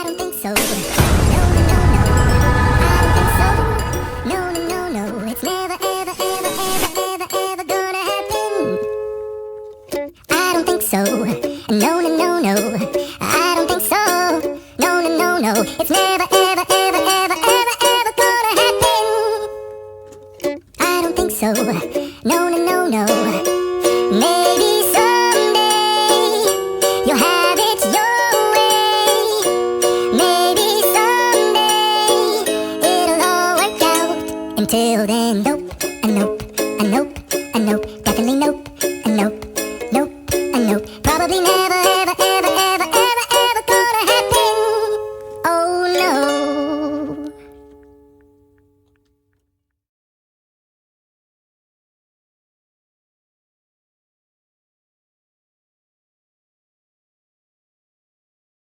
I don't think so. No, no, no, no. I don't think so. No, no, no, no. It's never, ever, ever, ever, ever, ever gonna happen. I don't think so. No, no, no, no. I don't think so. No, no, no, no. It's never, ever, ever, ever, ever, ever gonna happen. I don't think so. No, no, no, no. Maybe someday you'll have it your way. Maybe someday it'll all work out. Until then, nope, a nope, a nope, a nope, definitely nope.